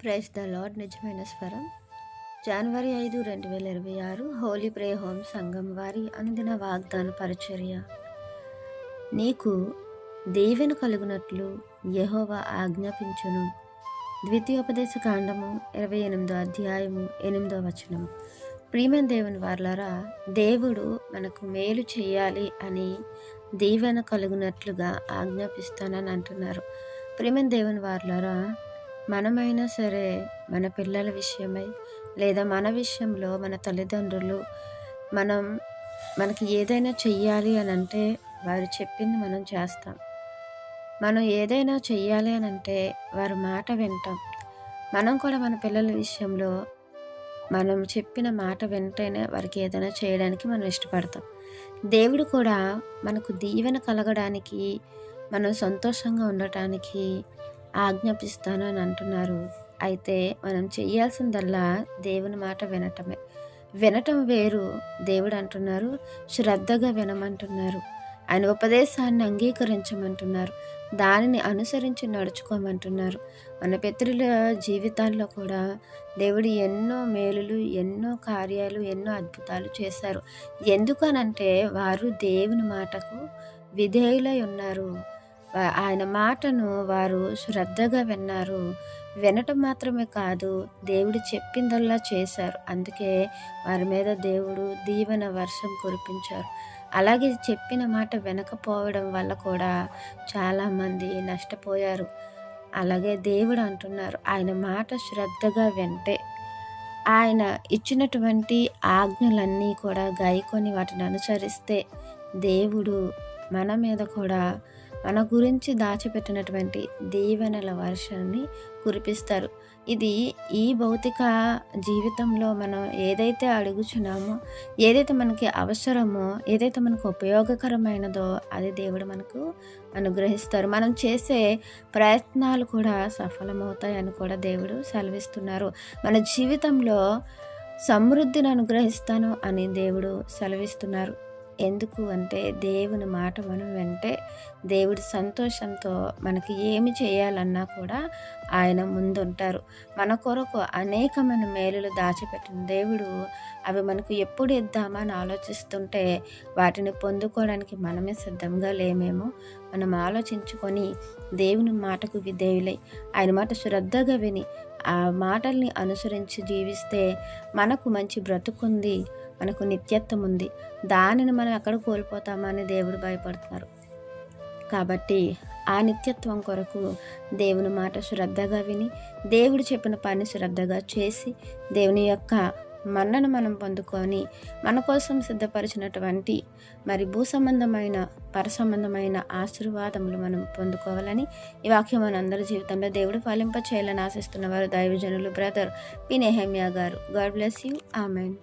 Praise the lord. నిజమైన స్వరం. జనవరి 5, 2026 Holi prayer home సంఘం వారి అనుదిన వాగ్దాన పరిచర్య. నీకు దీవెన కలుగునట్లు యెహోవా ఆజ్ఞాపించును. ద్వితీయోపదేశ కాండము 28వ అధ్యాయము 8వ వచనం. ప్రియమైన దేవుని వారలారా, దేవుడు మనకు మేలు చేయాలి అని దీవెన కలుగునట్లుగా ఆజ్ఞాపిస్తానని అంటున్నారు. ప్రియమైన దేవుని వారలారా, మనమైనా సరే మన పిల్లల విషయమై లేదా మన విషయంలో మన తల్లిదండ్రులు మనకి ఏదైనా చెయ్యాలి అని అంటే వారు చెప్పింది మనం చేస్తాం. మనం ఏదైనా చెయ్యాలి అని అంటే వారి మాట వింటాం. మనం కూడా మన పిల్లల విషయంలో మనం చెప్పిన మాట వింటేనే వారికి ఏదైనా చేయడానికి మనం ఇష్టపడతాం. దేవుడు కూడా మనకు దీవెన కలగడానికి, మనం సంతోషంగా ఉండటానికి ఆజ్ఞాపిస్తాను అని అంటున్నారు. అయితే మనం చేయాల్సిందల్లా దేవుని మాట వినటమే. వినటం వేరు. దేవుడు అంటున్నారు శ్రద్ధగా వినమంటున్నారు. ఆయన ఉపదేశాన్ని అంగీకరించమంటున్నారు. దానిని అనుసరించి నడుచుకోమంటున్నారు. మన పితరుల జీవితాల్లో కూడా దేవుడు ఎన్నో మేలులు, ఎన్నో కార్యాలు, ఎన్నో అద్భుతాలు చేశారు. ఎందుకనంటే వారు దేవుని మాటకు విధేయులై ఉన్నారు. ఆయన మాటను వారు శ్రద్ధగా విన్నారు. వినటం మాత్రమే కాదు, దేవుడు చెప్పిందల్లా చేశారు. అందుకే వారి మీద దేవుడు దీవెన వర్షం కురిపించారు. అలాగే చెప్పిన మాట వినకపోవడం వల్ల కూడా చాలామంది నష్టపోయారు. అలాగే దేవుడు అంటున్నారు ఆయన మాట శ్రద్ధగా వింటే, ఆయన ఇచ్చినటువంటి ఆజ్ఞలన్నీ కూడా గాయకొని వాటిని అనుసరిస్తే దేవుడు మన మీద కూడా మన గురించి దాచిపెట్టినటువంటి దీవెనల వర్షాన్ని కురిపిస్తారు. ఇది ఈ భౌతిక జీవితంలో మనం ఏదైతే అడుగుచున్నామో, ఏదైతే మనకి అవసరమో, ఏదైతే మనకు ఉపయోగకరమైనదో అది దేవుడు మనకు అనుగ్రహిస్తారు. మనం చేసే ప్రయత్నాలు కూడా సఫలమవుతాయని కూడా దేవుడు సెలవిస్తున్నారు. మన జీవితంలో సమృద్ధిని అనుగ్రహిస్తాను అని దేవుడు సెలవిస్తున్నారు. ఎందుకు అంటే దేవుని మాట మనం వింటే దేవుడి సంతోషంతో మనకి ఏమి చేయాలన్నా కూడా ఆయన ముందుంటారు. మన కొరకు అనేకమైన మేలులు దాచిపెట్టిన దేవుడు అవి మనకు ఎప్పుడు ఇద్దామని ఆలోచిస్తుంటే వాటిని పొందుకోవడానికి మనమే సిద్ధంగా లేమేమో మనం ఆలోచించుకొని దేవుని మాటకు విధేయులై ఆయన మాట శ్రద్ధగా విని ఆ మాటల్ని అనుసరించి జీవిస్తే మనకు మంచి బ్రతుకుంది, మనకు నిత్యత్వం ఉంది. దానిని మనం ఎక్కడ కోల్పోతామని దేవుడు భయపడుతున్నారు. కాబట్టి ఆ నిత్యత్వం కొరకు దేవుని మాట శ్రద్ధగా విని, దేవుడు చెప్పిన పని శ్రద్ధగా చేసి, దేవుని యొక్క మన్నను మనం పొందుకొని మన కోసం సిద్ధపరిచినటువంటి మరి భూ సంబంధమైన పర సంబంధమైన ఆశీర్వాదములు మనం పొందుకోవాలని ఈ వాక్యం మనందరి జీవితంలో దేవుడు ఫలింప చేయాలని ఆశిస్తున్న వారు దైవజనులు బ్రదర్ పి. నెహెమ్యా గారు. God bless you. Amen.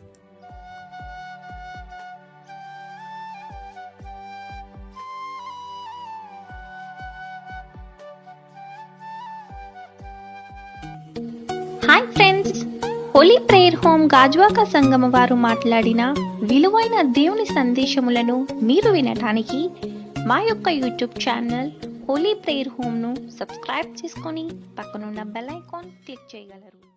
Hi friends, holy prayer home Gajuwaka సంఘం వారు మాట్లాడిన విలువైన దేవుని సందేశములను మీరు వినటానికి మా యొక్క యూట్యూబ్ ఛానల్ హోలీ ప్రేయర్ హోమ్ను సబ్స్క్రైబ్ చేసుకొని పక్కనున్న బెల్ ఐకాన్ క్లిక్ చేయగలరు.